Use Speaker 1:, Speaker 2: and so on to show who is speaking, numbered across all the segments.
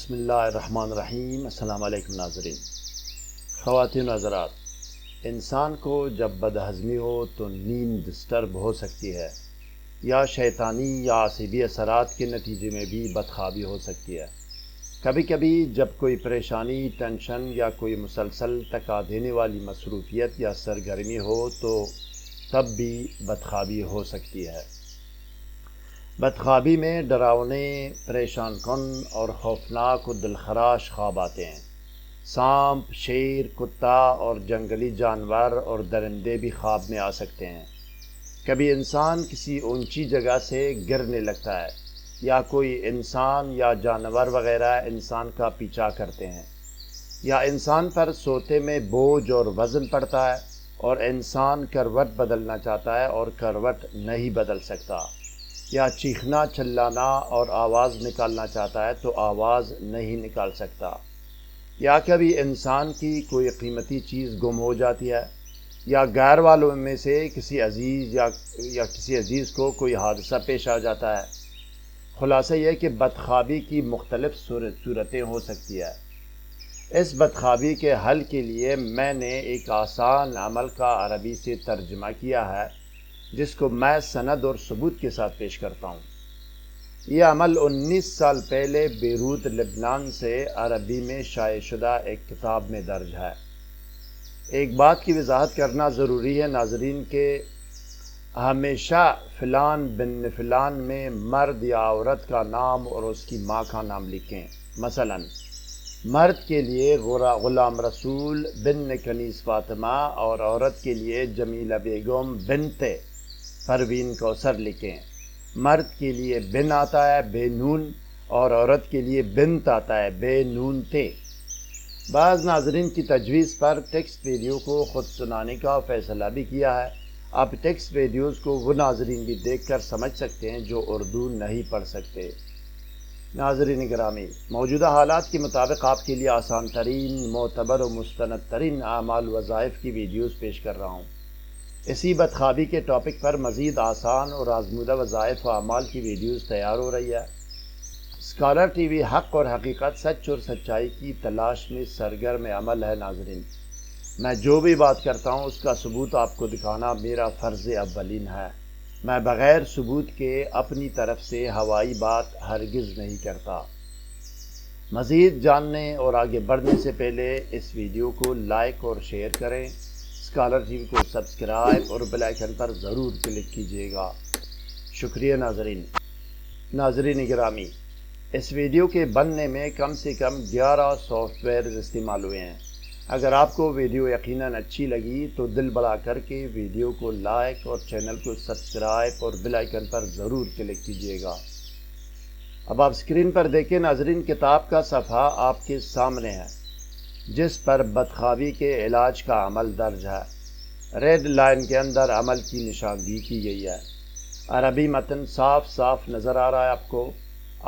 Speaker 1: بسم اللہ الرحمن الرحیم۔ السلام علیکم ناظرین، خواتین و حضرات، انسان کو جب بد ہضمی ہو تو نیند ڈسٹرب ہو سکتی ہے، یا شیطانی یا عصبی اثرات کے نتیجے میں بھی بدخوابی ہو سکتی ہے۔ کبھی کبھی جب کوئی پریشانی، ٹینشن یا کوئی مسلسل تکا دینے والی مصروفیت یا سرگرمی ہو تو تب بھی بدخوابی ہو سکتی ہے۔ بدخوابی میں ڈراؤنے، پریشان کن اور خوفناک و دلخراش خواب آتے ہیں۔ سانپ، شیر، کتا اور جنگلی جانور اور درندے بھی خواب میں آ سکتے ہیں۔ کبھی انسان کسی اونچی جگہ سے گرنے لگتا ہے، یا کوئی انسان یا جانور وغیرہ انسان کا پیچھا کرتے ہیں، یا انسان پر سوتے میں بوجھ اور وزن پڑتا ہے اور انسان کروٹ بدلنا چاہتا ہے اور کروٹ نہیں بدل سکتا، یا چیخنا، چلانا اور آواز نکالنا چاہتا ہے تو آواز نہیں نکال سکتا، یا کبھی انسان کی کوئی قیمتی چیز گم ہو جاتی ہے، یا غیر والوں میں سے کسی عزیز یا کسی عزیز کو کوئی حادثہ پیش آ جاتا ہے۔ خلاصہ یہ کہ بدخوابی کی مختلف صورتیں ہو سکتی ہے۔ اس بدخوابی کے حل کے لیے میں نے ایک آسان عمل کا عربی سے ترجمہ کیا ہے، جس کو میں سند اور ثبوت کے ساتھ پیش کرتا ہوں۔ یہ عمل 19 سال پہلے بیروت لبنان سے عربی میں شائع شدہ ایک کتاب میں درج ہے۔ ایک بات کی وضاحت کرنا ضروری ہے ناظرین کہ ہمیشہ فلان بن فلان میں مرد یا عورت کا نام اور اس کی ماں کا نام لکھیں۔ مثلا مرد کے لیے غلام رسول بن کنیز فاطمہ اور عورت کے لیے جمیلہ بیگم بنت پروین کوثر لکھیں۔ مرد کے لیے بن آتا ہے بے نون اور عورت کے لیے بنت آتا ہے بے نون تے۔ بعض ناظرین کی تجویز پر ٹیکسٹ ویڈیو کو خود سنانے کا فیصلہ بھی کیا ہے۔ اب ٹیکسٹ ویڈیوز کو وہ ناظرین بھی دیکھ کر سمجھ سکتے ہیں جو اردو نہیں پڑھ سکتے۔ ناظرین گرامی، موجودہ حالات کے مطابق آپ کے لیے آسان ترین، معتبر و مستند ترین اعمال و وظائف کی ویڈیوز پیش کر رہا ہوں۔ اسی بدخوابی کے ٹاپک پر مزید آسان اور آزمودہ وظائف و اعمال کی ویڈیوز تیار ہو رہی ہے۔ اسکالر ٹی وی حق اور حقیقت، سچ اور سچائی کی تلاش میں سرگرم عمل ہے۔ ناظرین، میں جو بھی بات کرتا ہوں اس کا ثبوت آپ کو دکھانا میرا فرض اولین ہے۔ میں بغیر ثبوت کے اپنی طرف سے ہوائی بات ہرگز نہیں کرتا۔ مزید جاننے اور آگے بڑھنے سے پہلے اس ویڈیو کو لائک اور شیئر کریں، اسکالر ٹی وی کو سبسکرائب اور بیل آئیکن پر ضرور کلک کیجیے گا۔ شکریہ ناظرین گرامی، اس ویڈیو کے بننے میں کم سے کم 11 سافٹ ویئرز استعمال ہوئے ہیں۔ اگر آپ کو ویڈیو یقیناً اچھی لگی تو دل بڑا کر کے ویڈیو کو لائک اور چینل کو سبسکرائب اور بیل آئیکن پر ضرور کلک کیجیے گا۔ اب آپ اسکرین پر دیکھیں ناظرین، کتاب کا صفحہ آپ کے سامنے ہے جس پر بدخوابی کے علاج کا عمل درج ہے۔ ریڈ لائن کے اندر عمل کی نشاندہی کی گئی ہے۔ عربی متن صاف نظر آ رہا ہے آپ کو،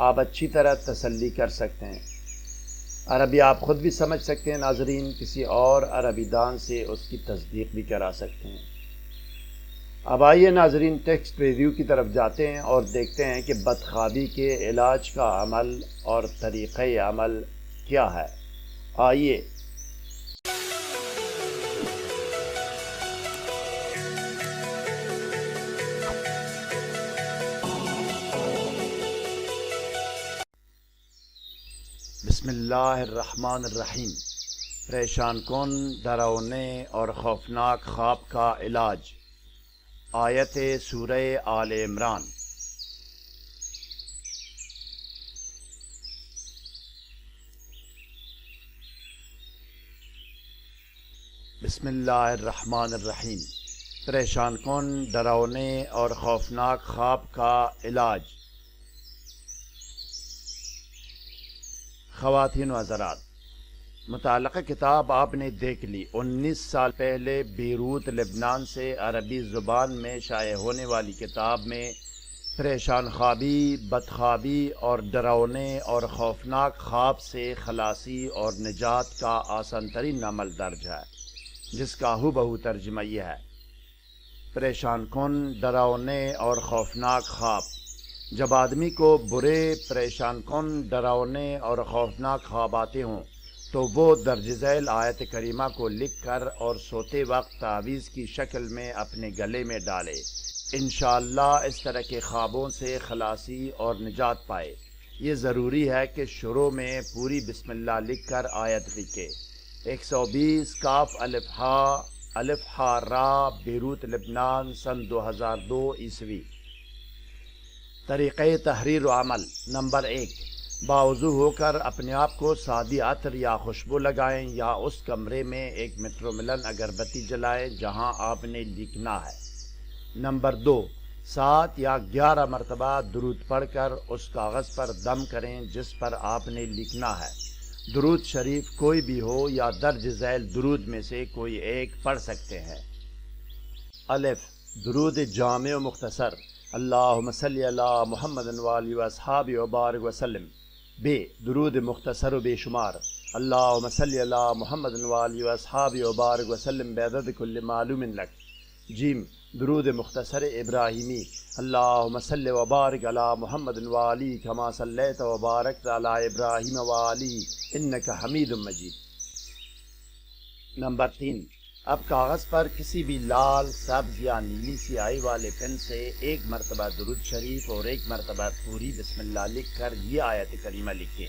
Speaker 1: آپ اچھی طرح تسلی کر سکتے ہیں۔ عربی آپ خود بھی سمجھ سکتے ہیں ناظرین، کسی اور عربی دان سے اس کی تصدیق بھی کرا سکتے ہیں۔ اب آئیے ناظرین، ٹیکسٹ ریویو کی طرف جاتے ہیں اور دیکھتے ہیں کہ بدخوابی کے علاج کا عمل اور طریقہ عمل کیا ہے۔ آئیے۔ بسم اللہ الرحمن الرحیم۔ پریشان کن، ڈراؤنے اور خوفناک خواب کا علاج۔ آیت سورہ آل عمران۔ بسم اللہ الرحمن الرحیم۔ پریشان کن، ڈراؤنے اور خوفناک خواب کا علاج۔ خواتین و حضرات، متعلقہ کتاب آپ نے دیکھ لی۔ 19 سال پہلے بیروت لبنان سے عربی زبان میں شائع ہونے والی کتاب میں پریشان خوابی، بدخوابی اور ڈراؤنے اور خوفناک خواب سے خلاصی اور نجات کا آسان ترین عمل درج ہے، جس کا ہو ترجمہ یہ ہے: پریشان کن، ڈراؤنے اور خوفناک خواب۔ جب آدمی کو برے، پریشان کن، ڈراؤنے اور خوفناک خواب آتے ہوں تو وہ درج ذیل آیت کریمہ کو لکھ کر اور سوتے وقت تعویذ کی شکل میں اپنے گلے میں ڈالے۔ انشاءاللہ اس طرح کے خوابوں سے خلاصی اور نجات پائے۔ یہ ضروری ہے کہ شروع میں پوری بسم اللہ لکھ کر آیت لکھے۔ 120 کاف الف ہا را، بیروت لبنان، سن 2002 عیسوی۔ طریقہ تحریر و عمل: نمبر 1، باوضو ہو کر اپنے آپ کو سادی عطر یا خوشبو لگائیں یا اس کمرے میں ایک میٹروملن اگربتی جلائیں جہاں آپ نے لکھنا ہے۔ نمبر 2، 7 یا 11 مرتبہ درود پڑھ کر اس کاغذ پر دم کریں جس پر آپ نے لکھنا ہے۔ درود شریف کوئی بھی ہو یا درج ذیل درود میں سے کوئی ایک پڑھ سکتے ہیں۔ الف، درود جامع و مختصر: اللہم صلی علی محمد وآلہ واصحابہ وبارک وسلم۔ ب، درود مختصر و بے شمار: اللہم صلی علی محمد وآلہ واصحابہ وبارک وسلم بعدد کل معلوم لک۔ جیم، درود مختصر ابراہیمی: اللہم صلی وبارک علی محمد وآلہ کما صلیت وبارکت علی ابراہیم وآلہ انک حمید مجید۔ نمبر 3، اب کاغذ پر کسی بھی لال، سبز یا نیلی سیاہی والے پن سے ایک مرتبہ درود شریف اور ایک مرتبہ پوری بسم اللہ لکھ کر یہ آیت کریمہ لکھیں: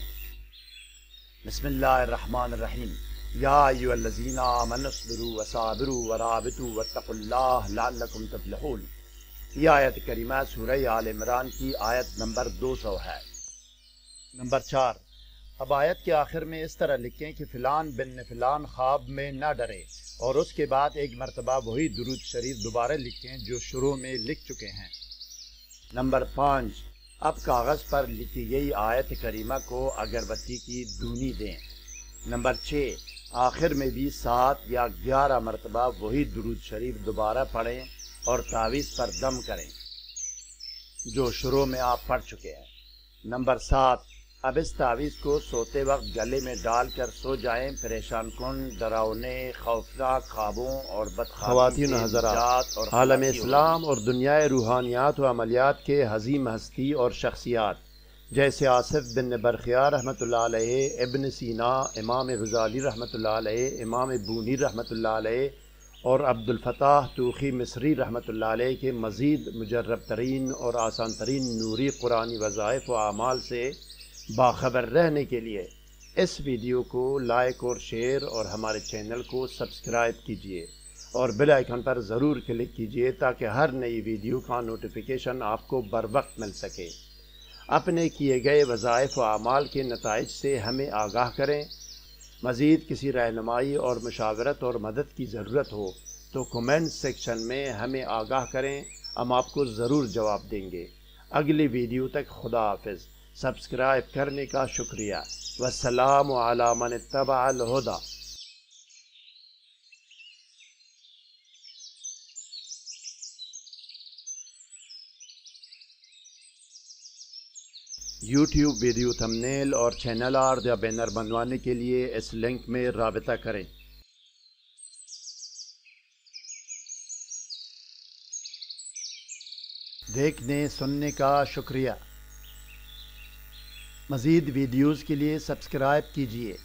Speaker 1: بسم اللہ الرحمن الرحیم، یا ایھا الذین آمنوا اصبروا وصابروا ورابطوا واتقوا اللہ لعلکم تفلحون۔ یہ آیت کریمہ سورہ آل عمران کی آیت نمبر 200 ہے۔ نمبر 4، اب آیت کے آخر میں اس طرح لکھیں کہ فلان بن فلان خواب میں نہ ڈرے، اور اس کے بعد ایک مرتبہ وہی درود شریف دوبارہ لکھیں جو شروع میں لکھ چکے ہیں۔ نمبر 5، اب کاغذ پر لکھی گئی آیت کریمہ کو اگربتی کی دھونی دیں۔ نمبر 6، آخر میں بھی 7 یا 11 مرتبہ وہی درود شریف دوبارہ پڑھیں اور تعویذ پر دم کریں جو شروع میں آپ پڑھ چکے ہیں۔ نمبر 7، اب اس تعویذ کو سوتے وقت گلے میں ڈال کر سو جائیں۔ پریشان کن، ڈراؤنے، خوفناک خوابوں اور خواتین و حضرات، عالم اسلام اور دنیا روحانیات و عملیات کے عظیم ہستی اور شخصیات جیسے آصف بن برخیار رحمۃ اللہ علیہ، ابن سینا، امام غزالی رحمۃ اللہ علیہ، امام بونی رحمۃ اللہ علیہ اور عبد الفتاح توخی مصری رحمۃ اللہ علیہ کے مزید مجرب ترین اور آسان ترین نوری قرآنی وظائف و اعمال سے باخبر رہنے کے لیے اس ویڈیو کو لائک اور شیئر اور ہمارے چینل کو سبسکرائب کیجیے اور بیل آئیکن پر ضرور کلک کیجیے تاکہ ہر نئی ویڈیو کا نوٹیفیکیشن آپ کو بر وقت مل سکے۔ اپنے کیے گئے وظائف و اعمال کے نتائج سے ہمیں آگاہ کریں۔ مزید کسی رہنمائی اور مشاورت اور مدد کی ضرورت ہو تو کمنٹ سیکشن میں ہمیں آگاہ کریں، ہم آپ کو ضرور جواب دیں گے۔ اگلی ویڈیو تک خدا حافظ۔ سبسکرائب کرنے کا شکریہ۔ والسلام علی من اتبع الہدی۔ یوٹیوب ویڈیو تھمبنیل اور چینل آرٹ یا بینر بنوانے کے لیے اس لنک میں رابطہ کریں۔ دیکھنے سننے کا شکریہ۔ مزید ویڈیوز کے لیے سبسکرائب کیجیے۔